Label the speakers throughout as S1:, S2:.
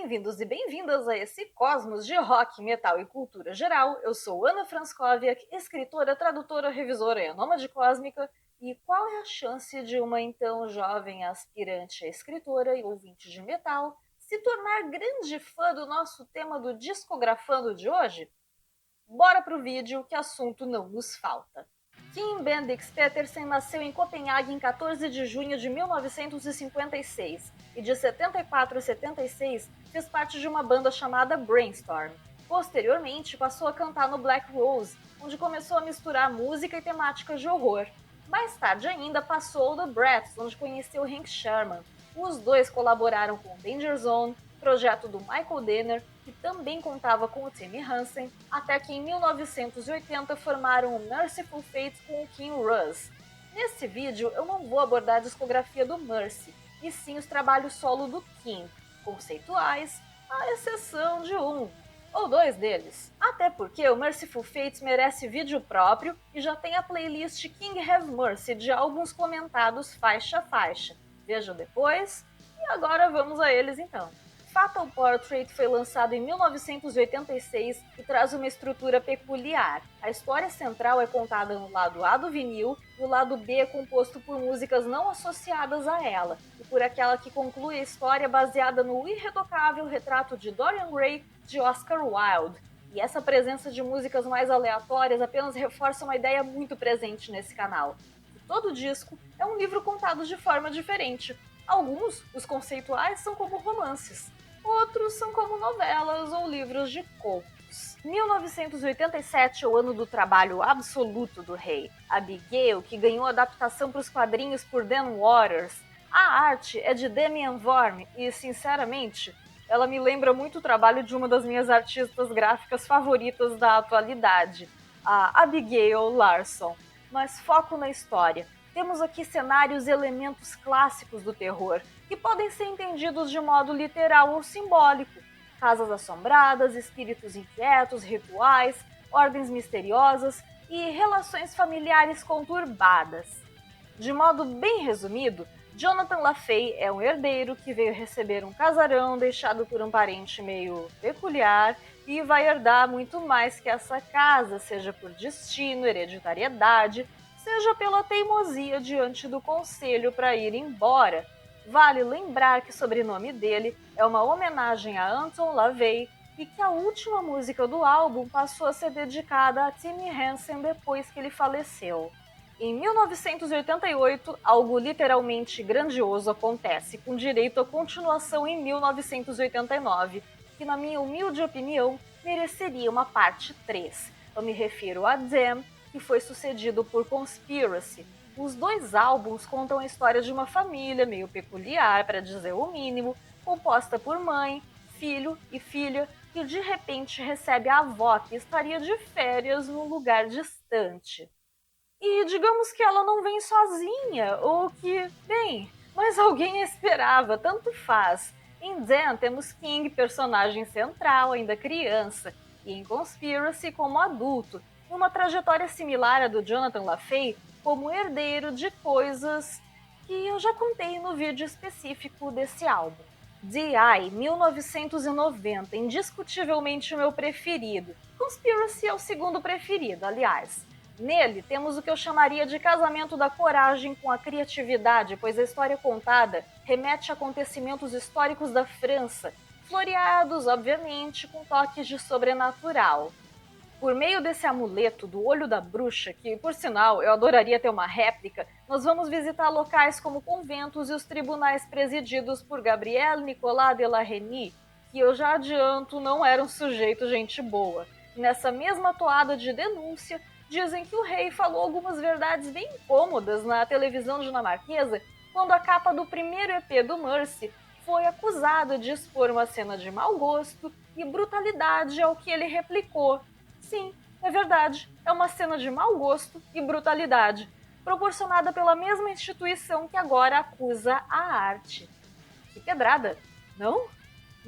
S1: Bem-vindos e bem-vindas a esse cosmos de rock, metal e cultura geral. Eu sou Ana Franskowiak, escritora, tradutora, revisora e nômade cósmica. E qual é a chance de uma então jovem aspirante a escritora e ouvinte de metal se tornar grande fã do nosso tema do Discografando de hoje? Bora pro vídeo, que assunto não nos falta. Kim Bendix Petersen nasceu em Copenhague em 14 de junho de 1956 e de 74 a 76 fez parte de uma banda chamada Brainstorm. Posteriormente, passou a cantar no Black Rose, onde começou a misturar música e temáticas de horror. Mais tarde ainda passou ao The Bratz, onde conheceu Hank Shermann. Os dois colaboraram com Danger Zone, projeto do Michael Danner, que também contava com o Timmy Hansen, até que em 1980 formaram o Mercyful Fate com o Kim Russ. Nesse vídeo eu não vou abordar a discografia do Mercy, e sim os trabalhos solo do Kim, conceituais, à exceção de um ou dois deles. Até porque o Mercyful Fate merece vídeo próprio e já tem a playlist King Have Mercy de álbuns comentados faixa a faixa. Vejam depois, e agora vamos a eles então. Fatal Portrait foi lançado em 1986 e traz uma estrutura peculiar. A história central é contada no lado A do vinil e o lado B é composto por músicas não associadas a ela, e por aquela que conclui a história baseada no irretocável retrato de Dorian Gray de Oscar Wilde. E essa presença de músicas mais aleatórias apenas reforça uma ideia muito presente nesse canal. Todo disco é um livro contado de forma diferente. Alguns, os conceituais, são como romances. Outros são como novelas ou livros de contos. 1987 é o ano do trabalho absoluto do rei. Abigail, que ganhou adaptação para os quadrinhos por Dan Waters. A arte é de Damian Vorm e, sinceramente, ela me lembra muito o trabalho de uma das minhas artistas gráficas favoritas da atualidade, a Abigail Larson. Mas foco na história. Temos aqui cenários e elementos clássicos do terror, que podem ser entendidos de modo literal ou simbólico. Casas assombradas, espíritos inquietos, rituais, ordens misteriosas e relações familiares conturbadas. De modo bem resumido, Jonathan LaFay é um herdeiro que veio receber um casarão deixado por um parente meio peculiar e vai herdar muito mais que essa casa, seja por destino, hereditariedade, seja pela teimosia diante do conselho para ir embora. Vale lembrar que o sobrenome dele é uma homenagem a Anton LaVey e que a última música do álbum passou a ser dedicada a Timmy Hansen depois que ele faleceu. Em 1988, algo literalmente grandioso acontece, com direito à continuação em 1989, que na minha humilde opinião mereceria uma parte 3. Eu me refiro a Damn, que foi sucedido por Conspiracy. Os dois álbuns contam a história de uma família meio peculiar, para dizer o mínimo, composta por mãe, filho e filha, que de repente recebe a avó que estaria de férias num lugar distante. E digamos que ela não vem sozinha, ou que, bem, mas alguém a esperava, tanto faz. Em Zen temos King, personagem central, ainda criança, e em Conspiracy como adulto, uma trajetória similar à do Jonathan LaFay como herdeiro de coisas que eu já contei no vídeo específico desse álbum. D.I. 1990, indiscutivelmente o meu preferido. Conspiracy é o segundo preferido, aliás. Nele temos o que eu chamaria de casamento da coragem com a criatividade, pois a história contada remete a acontecimentos históricos da França, floreados, obviamente, com toques de sobrenatural. Por meio desse amuleto do olho da bruxa, que, por sinal, eu adoraria ter uma réplica, nós vamos visitar locais como conventos e os tribunais presididos por Gabriel Nicolas de la Reynie, que eu já adianto não era um sujeito gente boa. Nessa mesma toada de denúncia, dizem que o rei falou algumas verdades bem incômodas na televisão dinamarquesa quando a capa do primeiro EP do Mercy foi acusada de expor uma cena de mau gosto e brutalidade ao que ele replicou. Sim, é verdade, é uma cena de mau gosto e brutalidade, proporcionada pela mesma instituição que agora acusa a arte. Que pedrada, não?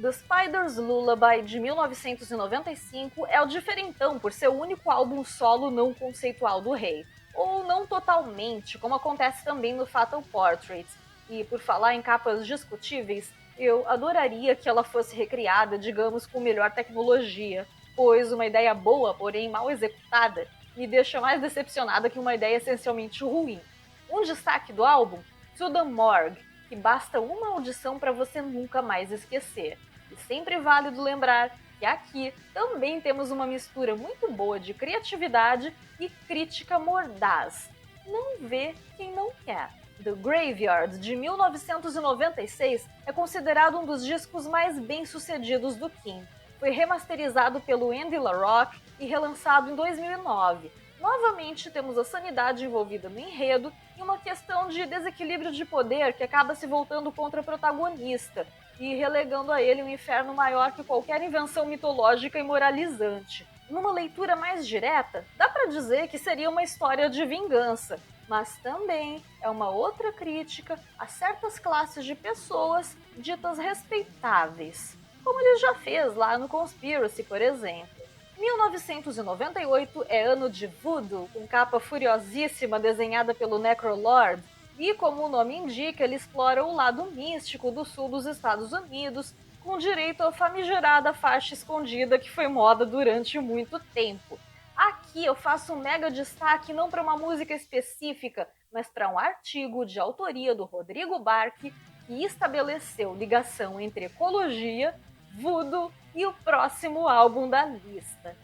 S1: The Spider's Lullaby, de 1995, é o diferentão por ser o único álbum solo não conceitual do rei, ou não totalmente, como acontece também no Fatal Portrait. E por falar em capas discutíveis, Eu adoraria que ela fosse recriada, digamos, com melhor tecnologia, pois uma ideia boa, porém mal executada, me deixa mais decepcionada que uma ideia essencialmente ruim. Um destaque do álbum, To The Morgue, que basta uma audição para você nunca mais esquecer. E sempre válido lembrar que aqui também temos uma mistura muito boa de criatividade e crítica mordaz. Não vê quem não quer. The Graveyard, de 1996, é considerado um dos discos mais bem-sucedidos do King. Foi remasterizado pelo Andy LaRocque e relançado em 2009. Novamente temos a sanidade envolvida no enredo e uma questão de desequilíbrio de poder que acaba se voltando contra o protagonista e relegando a ele um inferno maior que qualquer invenção mitológica e moralizante. Numa leitura mais direta, dá para dizer que seria uma história de vingança, mas também é uma outra crítica a certas classes de pessoas ditas respeitáveis, como ele já fez lá no Conspiracy, por exemplo. 1998 é ano de Voodoo, com capa furiosíssima desenhada pelo Necrolord, e como o nome indica, ele explora o lado místico do sul dos Estados Unidos, com direito à famigerada faixa escondida que foi moda durante muito tempo. Aqui eu faço um mega destaque não para uma música específica, mas para um artigo de autoria do Rodrigo Barque que estabeleceu ligação entre ecologia, voodoo e o próximo álbum da lista.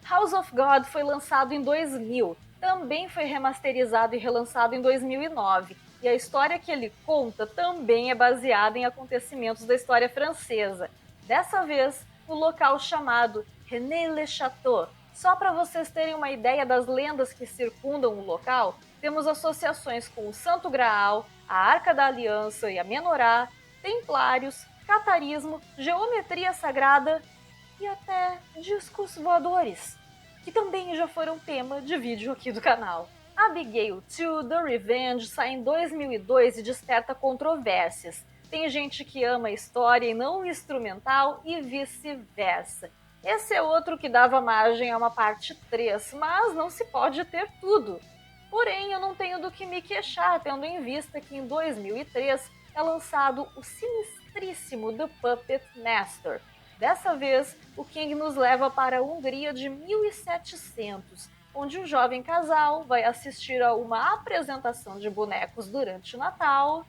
S1: House of God foi lançado em 2000, também foi remasterizado e relançado em 2009, e a história que ele conta também é baseada em acontecimentos da história francesa, dessa vez no local chamado René-le-Château. Só para vocês terem uma ideia das lendas que circundam o local, temos associações com o Santo Graal, a Arca da Aliança e a Menorá, templários, catarismo, geometria sagrada e até discos voadores, que também já foram tema de vídeo aqui do canal. Abigail 2 The Revenge sai em 2002 e desperta controvérsias. Tem gente que ama a história e não o instrumental e vice-versa. Esse é outro que dava margem a uma parte 3, mas não se pode ter tudo. Porém, eu não tenho do que me queixar, tendo em vista que em 2003 é lançado o sinistríssimo The Puppet Master. Dessa vez, o King nos leva para a Hungria de 1700, onde um jovem casal vai assistir a uma apresentação de bonecos durante o Natal,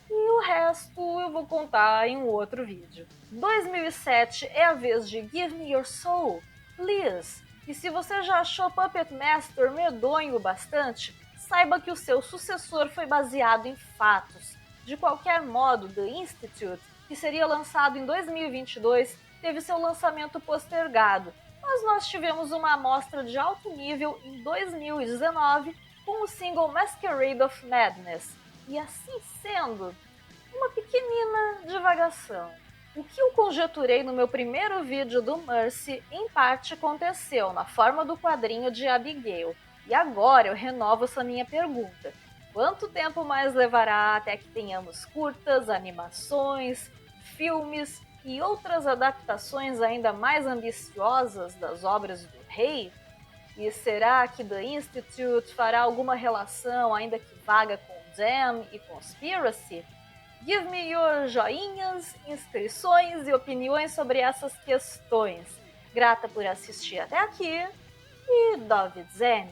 S1: e o resto eu vou contar em um outro vídeo. 2007 é a vez de Give Me Your Soul, Please. E se você já achou Puppet Master medonho o bastante, saiba que o seu sucessor foi baseado em fatos. De qualquer modo, The Institute, que seria lançado em 2022, teve seu lançamento postergado, mas nós tivemos uma amostra de alto nível em 2019 com o single Masquerade of Madness. E assim sendo, uma pequenina divagação. O que eu conjeturei no meu primeiro vídeo do Mercy, em parte aconteceu na forma do quadrinho de Abigail. E agora eu renovo essa minha pergunta. Quanto tempo mais levará até que tenhamos curtas, animações, filmes e outras adaptações ainda mais ambiciosas das obras do rei? E será que The Institute fará alguma relação, ainda que vaga, com Damn e Conspiracy? Give me your joinhas, inscrições e opiniões sobre essas questões. Grata por assistir até aqui e David Zen.